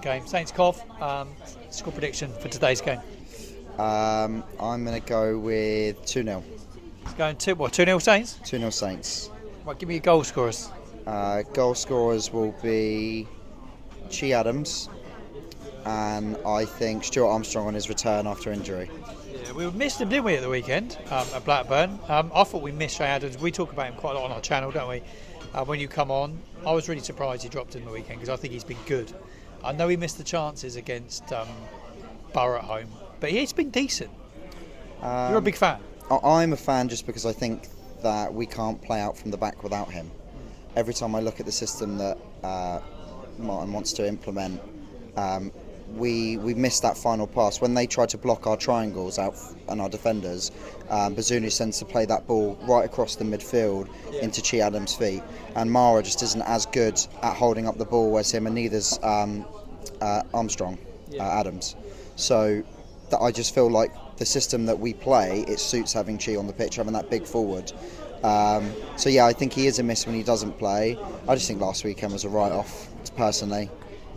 Game Saints Cov. Score prediction for today's game. I'm going to go with 2-0. It's going 2-0 Saints? 2-0 Saints. Right, give me your goal scorers. Goal scorers will be Chi Adams, and I think Stuart Armstrong on his return after injury. Yeah, we missed him, didn't we, at the weekend at Blackburn? I thought we missed Che Adams. We talk about him quite a lot on our channel, don't we? When you come on, I was really surprised he dropped in the weekend because I think he's been good. I know he missed the chances against Borough at home, but he's been decent. You're a big fan. I'm a fan just because I think that we can't play out from the back without him. Every time I look at the system that Martin wants to implement, we missed that final pass. When they try to block our triangles out and our defenders, Bazunu tends to play that ball right across the midfield into Chi Adams' feet, and Mara just isn't as good at holding up the ball as him, and neither's Armstrong, Adams. So that I just feel like the system that we play, it suits having Chi on the pitch, having that big forward. So yeah, I think he is a miss when he doesn't play. I just think last weekend was a write-off, personally.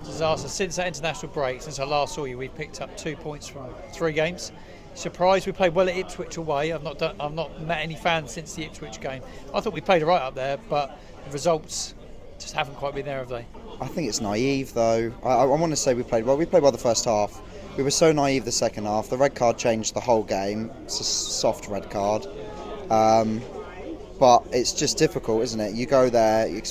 Disaster. Since that international break, since I last saw you, we've picked up 2 points from 3 games. Surprised we played well at Ipswich away. I've not met any fans since the Ipswich game. I thought we played right up there, but the results just haven't quite been there, have they? I think it's naive, though. I want to say we played well. We played well the first half. We were so naive the second half. The red card changed the whole game. It's a soft red card. But it's just difficult, isn't it? You go there, you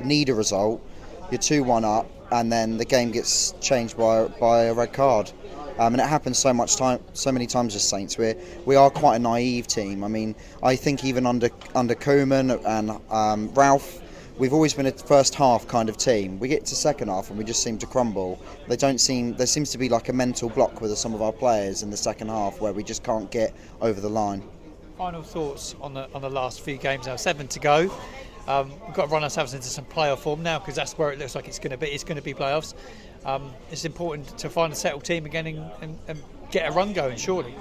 need a result, you're 2-1 up, and then the game gets changed by a red card. And it happens so many times as Saints. We are quite a naive team. I mean, I think even under Koeman and Ralph, we've always been a first half kind of team. We get to second half and we just seem to crumble. There seems to be like a mental block with some of our players in the second half where we just can't get over the line. Final thoughts on the last few games now. 7 to go. We've got to run ourselves into some playoff form now because that's where it looks like it's going to be. It's going to be playoffs. It's important to find a settled team again and get a run going, surely.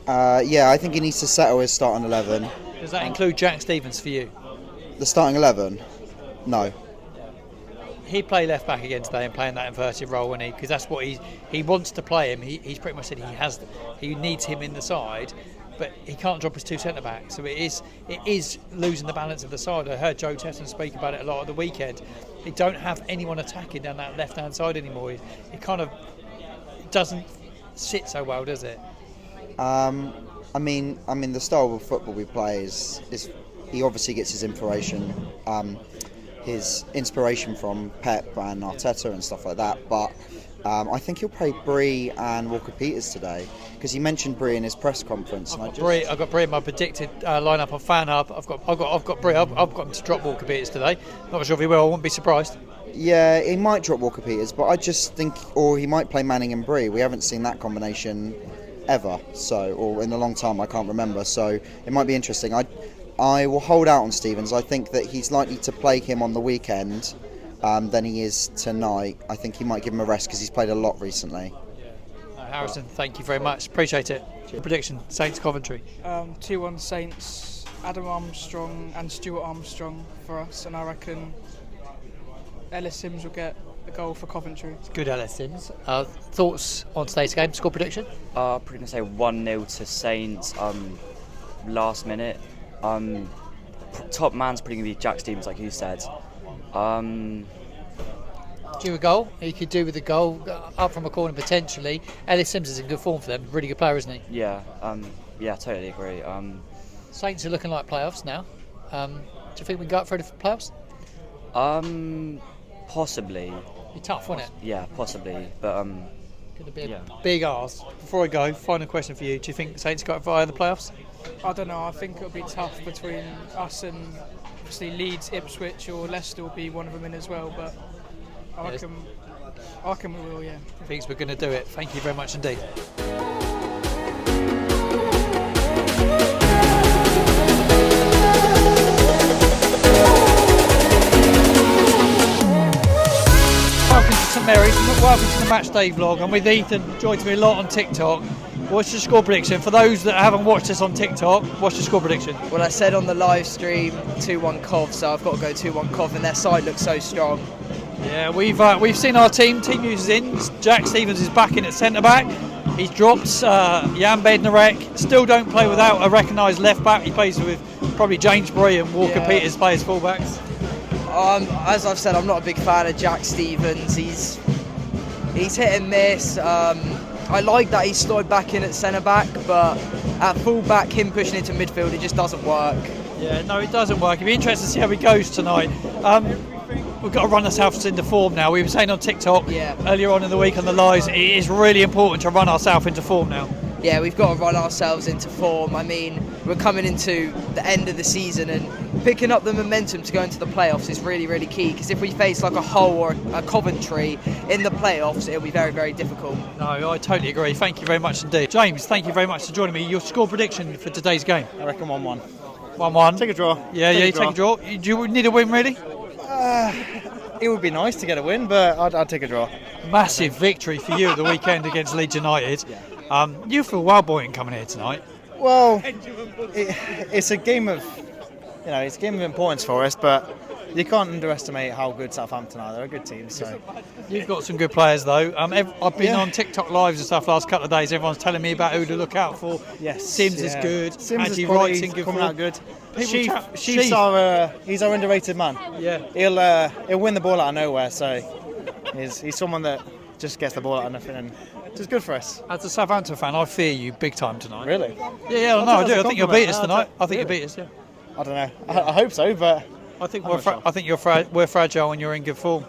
Yeah, I think he needs to settle his starting 11. Does that include Jack Stevens for you? The starting 11? No. He played left back again today and playing that inverted role, and because that's what he wants to play him. He's pretty much said he needs him in the side. But he can't drop his 2 centre backs, so it is losing the balance of the side. I heard Joe Tesson speak about it a lot at the weekend. They don't have anyone attacking down that left hand side anymore. It kind of doesn't sit so well, does it? I mean, the style of football we play is he obviously gets his inspiration from Pep and Arteta and stuff like that. But I think he'll play Bree and Walker-Peters today because he mentioned Bree in his press conference. I've got Bree in my predicted lineup on FanHub. I've got Bree. I've got him to drop Walker-Peters today. Not sure if he will. I wouldn't be surprised. Yeah, he might drop Walker-Peters, but I just think, or he might play Manning and Bree. We haven't seen that combination ever, or in a long time. I can't remember. So it might be interesting. I will hold out on Stevens. I think that he's likely to play him on the weekend than he is tonight. I think he might give him a rest because he's played a lot recently. Harrison, thank you very much. Appreciate it. Prediction, Saints Coventry. 2-1 Saints, Adam Armstrong and Stuart Armstrong for us, and I reckon Ellis Sims will get the goal for Coventry. It's good, Ellis Sims. Thoughts on today's game, score prediction? Probably going to say 1-0 to Saints, last minute. Top man's probably going to be Jack Stevens, like you said. Due a goal, he could do with a goal up from a corner potentially. Ellis Sims is in good form for them, really good player, isn't he? Yeah, totally agree. Saints are looking like playoffs now. Do you think we can go up for the playoffs? Possibly. Be tough, wouldn't it? Yeah, possibly, but Could be a big arse. Before I go, final question for you: do you think Saints got via the playoffs? I don't know. I think it'll be tough between us and obviously Leeds, Ipswich, or Leicester will be one of them in as well, but I reckon we will, yeah. Thinks we're going to do it. Thank you very much indeed. Welcome to St Mary's, welcome to the Matchday vlog. I'm with Ethan, joins me a lot on TikTok. What's your score prediction? For those that haven't watched us on TikTok, what's your score prediction? Well, I said on the live stream 2-1 Cov, so I've got to go 2-1 Cov, and their side looks so strong. Yeah, we've seen our team uses in. Jack Stevens is back in at centre back. He drops Jan Bednarek. Still don't play without a recognised left back. He plays with probably James Bree and Walker Peters play as fullbacks. As I've said, I'm not a big fan of Jack Stevens. He's hit and miss. I like that he's slotted back in at centre back, but at full back, him pushing into midfield, it just doesn't work. Yeah, no, it doesn't work. It'll be interesting to see how he goes tonight. We've got to run ourselves into form now. We were saying on TikTok earlier on in the week on the lives, it is really important to run ourselves into form now. Yeah, we've got to run ourselves into form. I mean, we're coming into the end of the season, and picking up the momentum to go into the playoffs is really, really key, because if we face like a Hull or a Coventry in the playoffs, it'll be very, very difficult. No, I totally agree. Thank you very much indeed. James, thank you very much for joining me. Your score prediction for today's game? I reckon 1-1. 1-1. Take a draw. Yeah, take a draw. Do you need a win, really? It would be nice to get a win, but I'd take a draw. Massive victory for you at the weekend against Leeds United. You feel well buoyant coming here tonight. Well, it's a game of, it's a game of importance for us, but you can't underestimate how good Southampton are. They're a good team. So you've got some good players, though. I've been on TikTok lives and stuff last couple of days. Everyone's telling me about who to look out for. Yes, Sims is good. Sims Andy is Wright's in good coming form. out good. He's he's our underrated man. Yeah, he'll win the ball out of nowhere. So he's someone that just gets the ball out of nothing, and it's good for us. As a Southampton fan, I fear you big time tonight. Really? Yeah, no, I do. I think you'll beat us tonight. I think you'll beat us. Yeah. I don't know. I hope so, but I think we're fragile and you're in good form.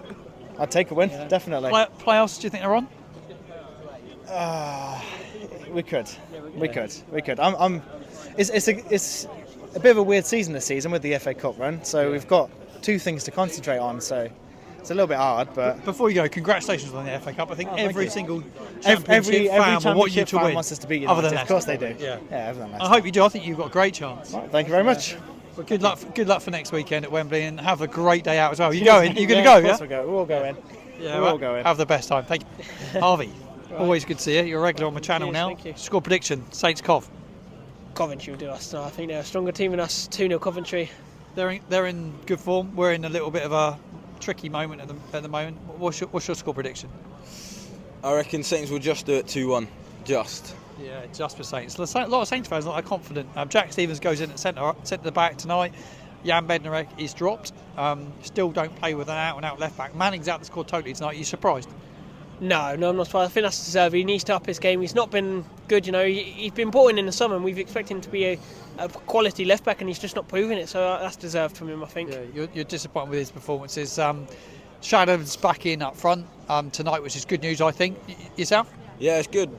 I'd take a win, definitely. Playoffs? Do you think they're on? We could. It's a bit of a weird season this season with the FA Cup run, so we've got two things to concentrate on. So it's a little bit hard, but before you go, congratulations on the FA Cup. I think every single every fan will want you to win. wants us to beat you. Other than of course they do. Yeah, other than I hope you do. I think you've got a great chance. Right, thank you very much. Well, good luck for next weekend at Wembley, and have a great day out as well. You're going to go, of course we'll all go in. Yeah, we'll all go in. Have the best time. Thank you, Harvey. Always good to see you. You're a regular on my channel now. Thank you. Score prediction: Saints Cov. Coventry will do us. No, I think they're a stronger team than us. 2-0 Coventry. They're in good form. We're in a little bit of a tricky moment at the moment. What's your score prediction? I reckon Saints will just do it 2-1. Just. Yeah, just for Saints. A lot of Saints fans are not that confident. Jack Stevens goes in at centre back tonight. Jan Bednarek is dropped. Still don't play with an out-and-out left back. Manning's out the squad totally tonight. Are you surprised? No, I'm not surprised. I think that's deserved. He needs to up his game. He's not been good, He's been brought in the summer, and we've expected him to be a quality left back, and he's just not proving it. So that's deserved from him, I think. Yeah, you're disappointed with his performances. Shadow's back in up front tonight, which is good news, I think. Yourself? Yeah, it's good.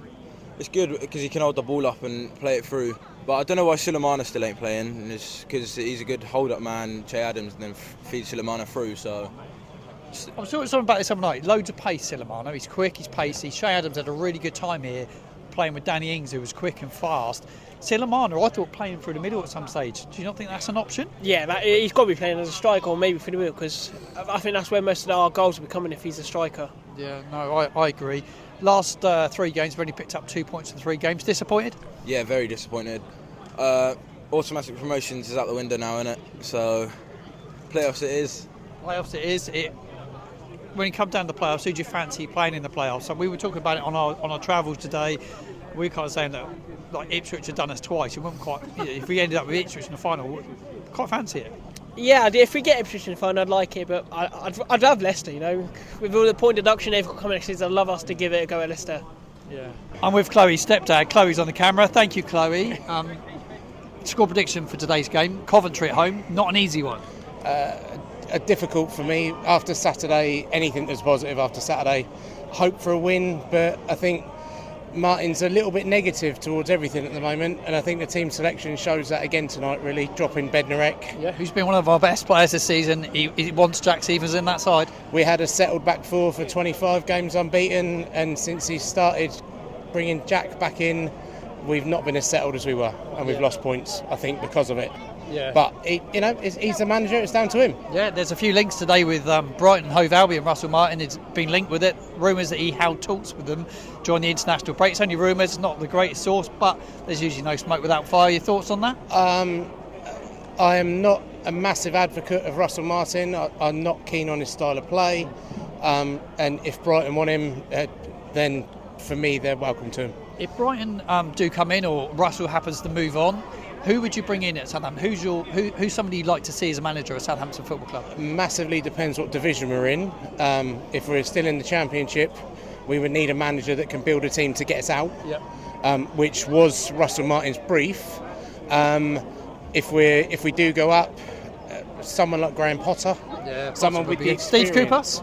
It's good because he can hold the ball up and play it through. But I don't know why Sulemana still ain't playing. It's because he's a good hold-up man, Che Adams, and then feed Sulemana through. So I was talking about this other night. Loads of pace, Sulemana. He's quick, he's pacey. Che Adams had a really good time here playing with Danny Ings, who was quick and fast. Sulemana, I thought playing through the middle at some stage. Do you not think that's an option? Yeah, he's got to be playing as a striker or maybe through the middle, because I think that's where most of our goals will be coming if he's a striker. Yeah, no, I agree. Last 3 games, we've only picked up 2 points in 3 games. Disappointed? yeah, very disappointed. Automatic promotions is out the window now, innit? So playoffs it is. Playoffs it is. When you come down to the playoffs, who do you fancy playing in the playoffs? So we were talking about it on our travels today. We were kind of saying that like Ipswich had done us twice. We weren't quite. If we ended up with Ipswich in the final, we'd quite fancy it. Yeah, if we get Ipswich in the final, I'd like it, but I'd love Leicester. With all the point deduction they've got coming next season, I'd love us to give it a go at Leicester. Yeah. I'm with Chloe's stepdad. Chloe's on the camera. Thank you, Chloe. Score prediction for today's game: Coventry at home. Not an easy one. Difficult for me after Saturday. Anything that's positive after Saturday. Hope for a win, but I think Martin's a little bit negative towards everything at the moment, and I think the team selection shows that again tonight, really, dropping Bednarek. Yeah, who's been one of our best players this season. He wants Jack Stevens in that side. We had a settled back four for 25 games unbeaten, and since he started bringing Jack back in, we've not been as settled as we were, and we've lost points, I think, because of it. Yeah. But he's the manager. It's down to him. Yeah, there's a few links today with Brighton, Hove Albion. Russell Martin has been linked with it. Rumours that he held talks with them during the international break. It's only rumours, not the greatest source, but there's usually no smoke without fire. Your thoughts on that? I am not a massive advocate of Russell Martin. I'm not keen on his style of play. And if Brighton want him, then for me, they're welcome to him. If Brighton do come in, or Russell happens to move on, who would you bring in at Southampton? Who's somebody you'd like to see as a manager at Southampton Football Club? Massively depends what division we're in. If we're still in the Championship, we would need a manager that can build a team to get us out, which was Russell Martin's brief. If we do go up, someone like Graham Potter, someone with the experience.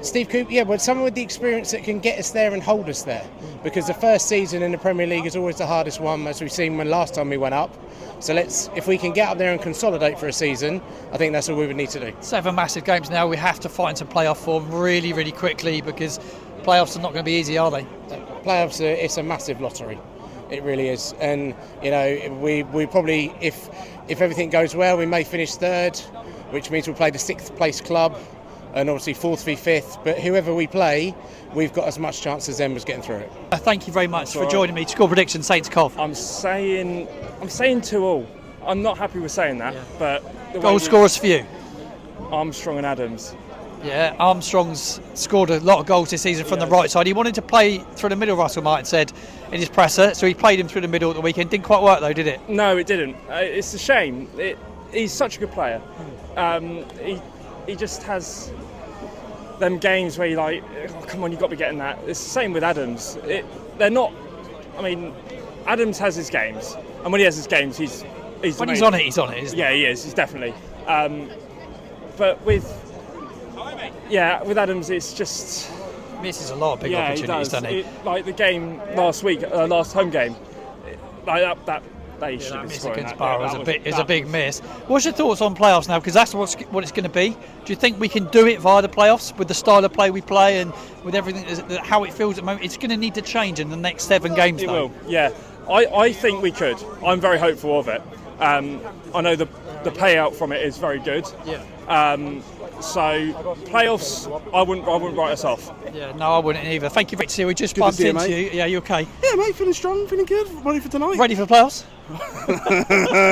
Steve Cooper, but someone with the experience that can get us there and hold us there. Because the first season in the Premier League is always the hardest one, as we've seen when last time we went up. So if we can get up there and consolidate for a season, I think that's all we would need to do. 7 massive games now. We have to find some playoff form really, really quickly, because playoffs are not going to be easy, are they? Playoffs, it's a massive lottery. It really is. And, we probably, if everything goes well, we may finish third, which means we'll play the 6th place club, and obviously 4th v 5th. But whoever we play, we've got as much chance as them as getting through it. Thank you very much for joining me. Score prediction, Saints Cov. I'm saying 2-2. I'm not happy with saying that, but goal scorers for you. Armstrong and Adams. Yeah, Armstrong's scored a lot of goals this season from the right side. He wanted to play through the middle, Russell Martin said in his presser, so he played him through the middle at the weekend. Didn't quite work though, did it? No, it didn't. It's a shame. He's such a good player. He just has them games where you're like, oh, come on, you've got to be getting that. It's the same with Adams. They're not. I mean, Adams has his games, and when he has his games, he's when he's on it, isn't yeah, he is. He's definitely. But with Adams, it's just misses a lot of big opportunities, doesn't he? Like the game last week, last home game, like that. They should that be miss scoring against that. Barrow is a big miss. What's your thoughts on playoffs now? Because that's what it's going to be. Do you think we can do it via the playoffs with the style of play we play and with everything, how it feels at the moment? It's going to need to change in the next 7 games. It will, yeah. I think we could. I'm very hopeful of it. I know the payout from it is very good. Yeah. So playoffs, I wouldn't write us off. Yeah, no, I wouldn't either. Thank you, Victor. We just bumped into you. Yeah, you okay? Yeah, mate, feeling strong, feeling good, ready for tonight. Ready for the playoffs?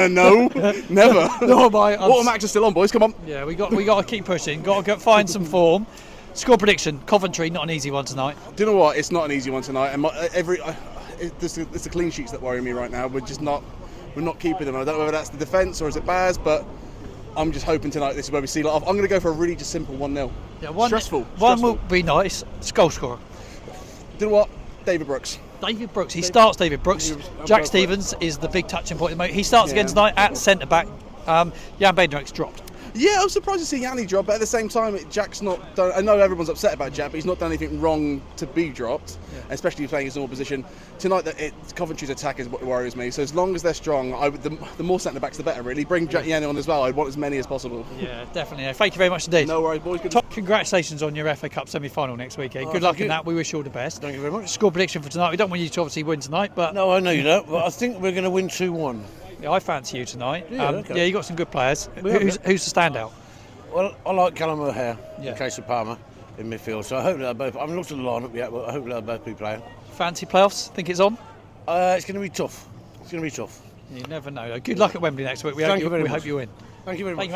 No, never. No, mate. Automax is still on, boys. Come on. Yeah, we got to keep pushing. Got to find some form. Score prediction: Coventry, not an easy one tonight. Do you know what? It's not an easy one tonight. And it's the clean sheets that worry me right now. We're not keeping them. I don't know whether that's the defence or is it Baz, but I'm just hoping tonight this is where we see. I'm going to go for a really just simple 1-0. Yeah, Stressful. One will be nice. Goal scorer. Do you know what? David Brooks. David Brooks. He starts David Brooks. Jack Stevens is the big touching point at the moment. He starts again tonight at centre back. Jan Bednarek's dropped. Yeah, I was surprised to see Yanni drop, but at the same time, Jack's not done. I know everyone's upset about Jack, but he's not done anything wrong to be dropped, especially playing his normal position. Tonight, Coventry's attack is what worries me. So as long as they're strong, the more centre backs, the better. Really, bring Jack Yanni on as well. I'd want as many as possible. Yeah, definitely. Thank you very much indeed. No worries, boys. Good. Congratulations on your FA Cup semi-final next weekend. Good luck in that. We wish you all the best. Thank you very much. Score prediction for tonight. We don't want you to obviously win tonight, but no, I know you don't. But I think we're going to win 2-1. Yeah, I fancy you tonight. Okay. Yeah, you got some good players. Who's the standout? Well, I like Callum O'Hare in case of Palmer in midfield. So I hope they'll both. I haven't looked at the lineup yet, but I hope they'll both be playing. Fancy playoffs? Think it's on? It's going to be tough. It's going to be tough. You never know. Good luck at Wembley next week. We Thank hope you very much. hope you win. Thank you very much.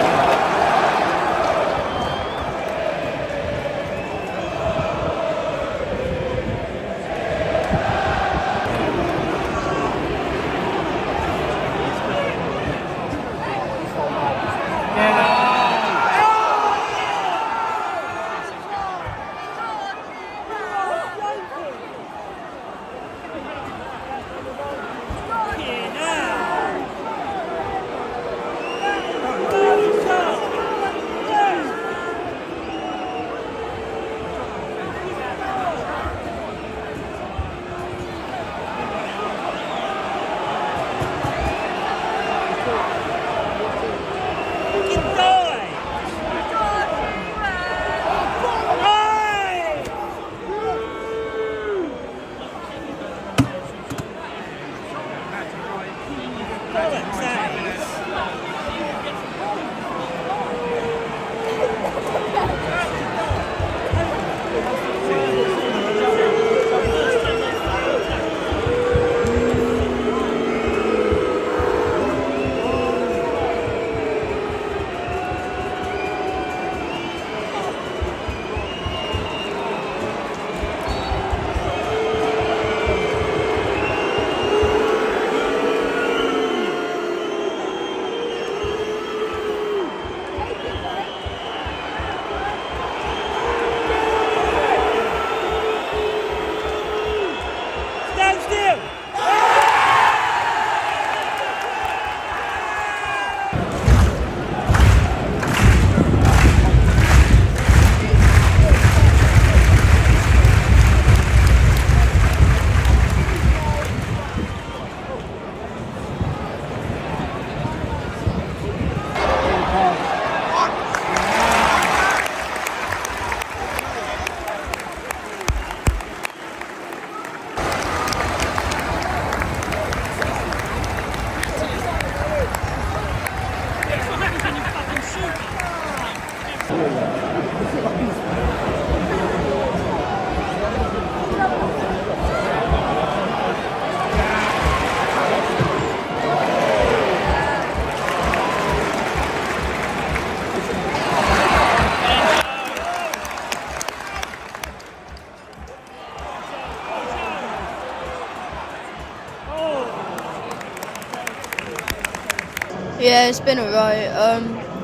Yeah, it's been alright.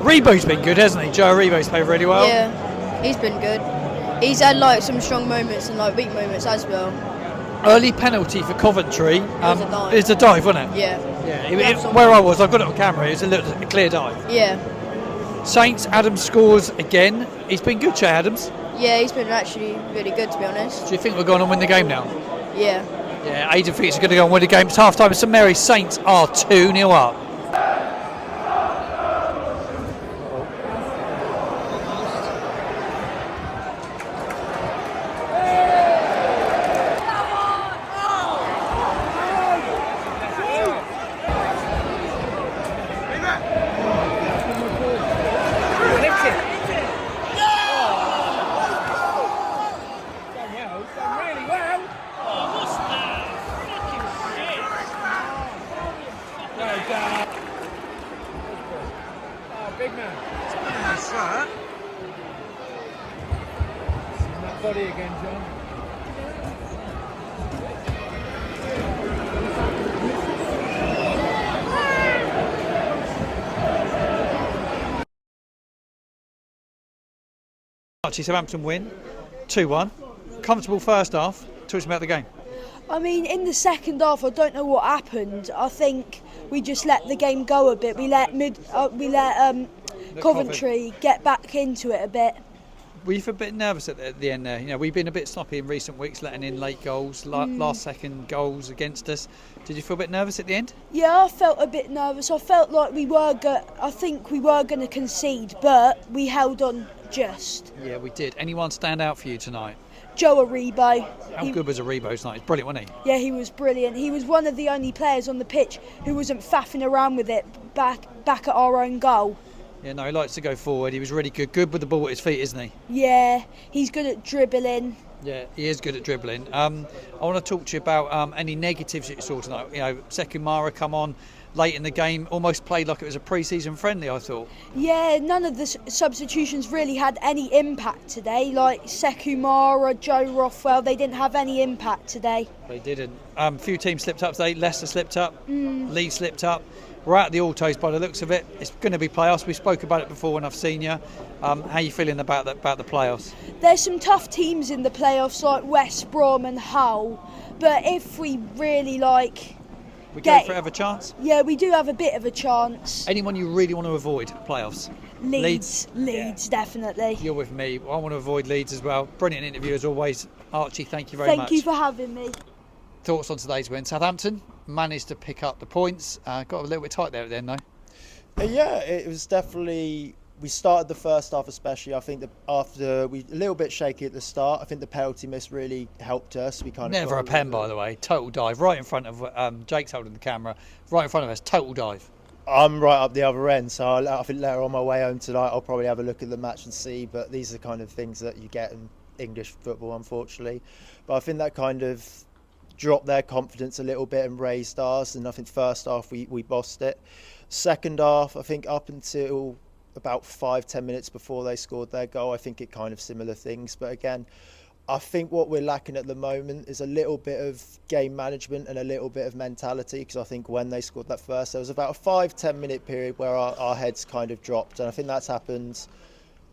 Rebo's been good, hasn't he? Joe Rebo's played really well. Yeah, he's been good. He's had like some strong moments and like weak moments as well. Early penalty for Coventry. It's a dive, wasn't it? Yeah. Where I was, I've got it on camera. It was a clear dive. Yeah. Saints, Adams scores again. He's been good, Che Adams. Yeah, he's been actually really good, to be honest. Do you think we're going to win the game now? Yeah. Yeah, Aidan thinks he's going to go and win the game. It's half time. St Mary's Saints are 2-0 up. Southampton win 2-1. Comfortable first half. Talk to me about the game. I mean, in the second half, I don't know what happened. I think we just let the game go a bit. We let Coventry get back into it a bit. Were you a bit nervous at the end there? You know, we've been a bit sloppy in recent weeks, letting in late goals, last second goals against us. Did you feel a bit nervous at the end? Yeah, I felt a bit nervous. I felt like I think we were going to concede, but we held on just. Yeah, we did. Anyone stand out for you tonight? Joe Aribo. How good was Aribo tonight? He's brilliant, wasn't he? Yeah, he was brilliant. He was one of the only players on the pitch who wasn't faffing around with it back at our own goal. Yeah, no, he likes to go forward. He was really good. Good with the ball at his feet, isn't he? Yeah, he's good at dribbling. Yeah, he is good at dribbling. I want to talk to you about any negatives that you saw tonight. You know, Sekumara come on late in the game, almost played like it was a pre-season friendly, I thought. Yeah, none of the substitutions really had any impact today. Like Sekumara, Joe Rothwell, they didn't have any impact today. They didn't. A few teams slipped up today. Leicester slipped up. Leeds slipped up. We're out of the autos by the looks of it. It's going to be playoffs. We spoke about it before when I've seen you. How are you feeling about the playoffs? There's some tough teams in the playoffs like West Brom and Hull, but if we really we go for have a chance? Yeah, we do have a bit of a chance. Anyone you really want to avoid playoffs? Leeds, definitely. You're with me. I want to avoid Leeds as well. Brilliant interview as always. Archie, thank you very much. Thank you for having me. Thoughts on today's win? Southampton managed to pick up the points. Got a little bit tight there at the end though. Yeah, it was definitely. We started the first half especially. I think that after we a little bit shaky at the start. I think the penalty miss really helped us. We kind of never a pen, by the way. Total dive right in front of Jake's holding the camera. Right in front of us. Total dive. I'm right up the other end, so I think later on my way home tonight I'll probably have a look at the match and see. But these are the kind of things that you get in English football, unfortunately. But I think that kind of dropped their confidence a little bit and raised ours. And I think first half we bossed it. Second half, I think up until about 5-10 minutes before they scored their goal, I think it kind of similar things. But again, I think what we're lacking at the moment is a little bit of game management and a little bit of mentality, because I think when they scored that first, there was about a 5-10 minute period where our heads kind of dropped, and I think that's happened,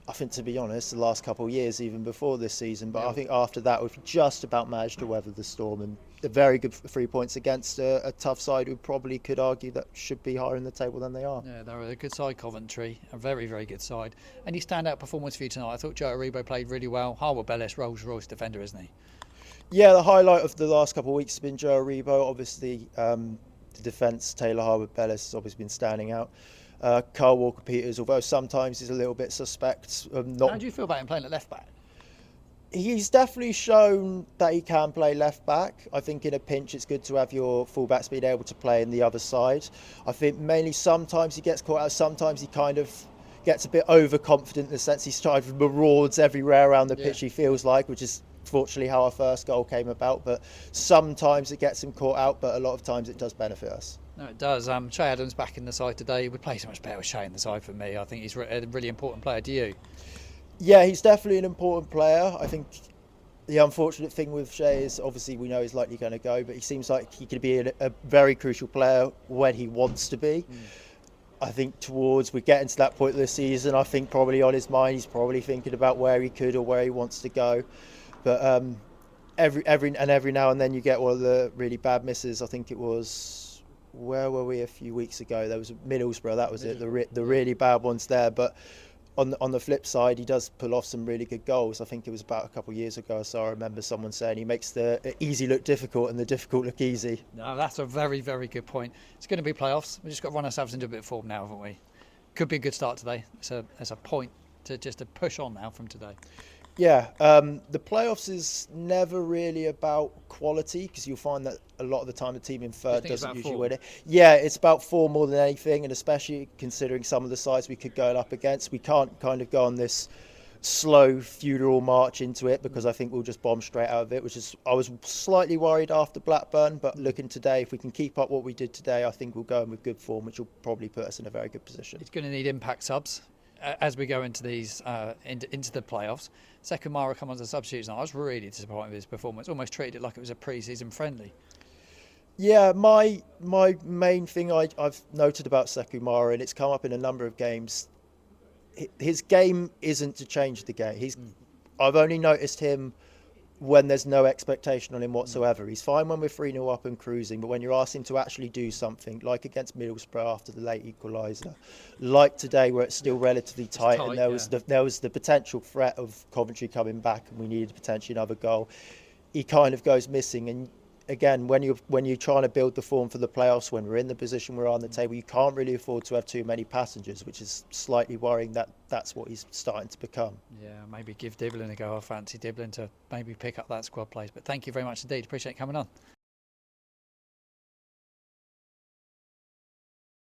I think, to be honest, the last couple of years, even before this season. But I think after that, we've just about managed to weather the storm, and a very good 3 points against a tough side who probably could argue that should be higher in the table than they are. Yeah, they're a good side, Coventry, a very, very good side. Any standout performance for you tonight? I thought Joe Aribo played really well. Harwood Bellis, Rolls-Royce defender, isn't he? Yeah, the highlight of the last couple of weeks has been Joe Aribo. Obviously, the defence, Taylor Harwood Bellis has obviously been standing out. Carl Walker-Peters, although sometimes he's a little bit suspect. How do you feel about him playing at left back? He's definitely shown that he can play left back. I think in a pinch it's good to have your fullbacks being able to play in the other side. I think mainly sometimes he gets caught out, sometimes he kind of gets a bit overconfident in the sense he's trying to marauds everywhere around the pitch, he feels like, which is fortunately how our first goal came about. But sometimes it gets him caught out, but a lot of times it does benefit us. No, it does. Che Adams back in the side today. He would play so much better with Che in the side for me. I think he's a really important player. Do you? Yeah, he's definitely an important player. I think the unfortunate thing with Che is obviously we know he's likely going to go, but he seems like he could be a very crucial player when he wants to be. I think we're getting to that point of the season. I think probably on his mind, he's probably thinking about where he could or where he wants to go. But every now and then you get one of the really bad misses. I think it was, where were we a few weeks ago? There was Middlesbrough. That was it. The really bad ones there. But on the flip side, he does pull off some really good goals. I think it was about a couple of years ago. So I remember someone saying he makes the easy look difficult and the difficult look easy. No, that's a very, very good point. It's going to be playoffs. We've just got to run ourselves into a bit of form now, haven't we? Could be a good start today. It's a point to push on now from today. Yeah, the playoffs is never really about quality, because you'll find that a lot of the time the team in third doesn't usually win it. Yeah, it's about form more than anything, and especially considering some of the sides we could go up against. We can't kind of go on this slow funeral march into it, because I think we'll just bomb straight out of it, which is, I was slightly worried after Blackburn, but looking today, if we can keep up what we did today, I think we'll go in with good form, which will probably put us in a very good position. It's going to need impact subs as we go into these into the playoffs. Sekou Mara come on as a substitute, and I was really disappointed with his performance. Almost treated it like it was a pre-season friendly. Yeah, my main thing I've noted about Sekou Mara, and it's come up in a number of games, his game isn't to change the game. I've only noticed him when there's no expectation on him whatsoever. He's fine when we're 3-0 up and cruising, but when you're asking him to actually do something, like against Middlesbrough after the late equaliser, like today where it's still relatively tight and there was the potential threat of Coventry coming back and we needed potentially another goal, he kind of goes missing. And again, when you're trying to build the form for the playoffs, when we're in the position we're on the table, you can't really afford to have too many passengers, which is slightly worrying that that's what he's starting to become. Yeah, maybe give Diblin a go. I fancy Diblin to maybe pick up that squad place. But thank you very much indeed. Appreciate you coming on.